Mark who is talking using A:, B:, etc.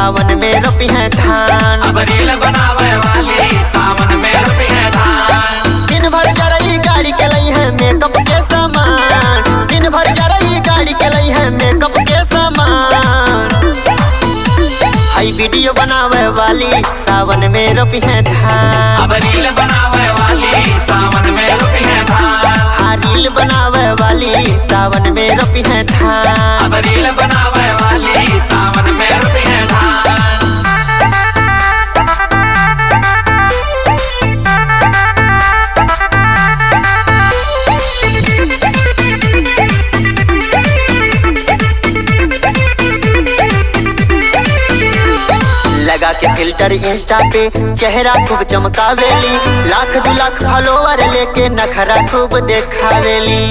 A: सावन में रोपी है धान।
B: अब रील बनावे वाली सावन में रोपी है धान।
A: दिन भर जरई गाड़ी के लई है मेकअप के सामान। दिन भर जरई गाड़ी के लई है मेकअप के सामान। हाई वीडियो बनावे वाली सावन में रोपी है धान।
B: अब रील बनावे वाली सावन में रोपी है धान।
A: हाँ रील बनावे वाली सावन में रोपी है धान।
B: अब रील बनावे वाली सावन में रोपी है धान।
A: लगा के फिल्टर इंस्टा पे चेहरा खूब चमकावेली। लाख 2 लाख फॉलोवर लेके नखरा खूब देखावेली।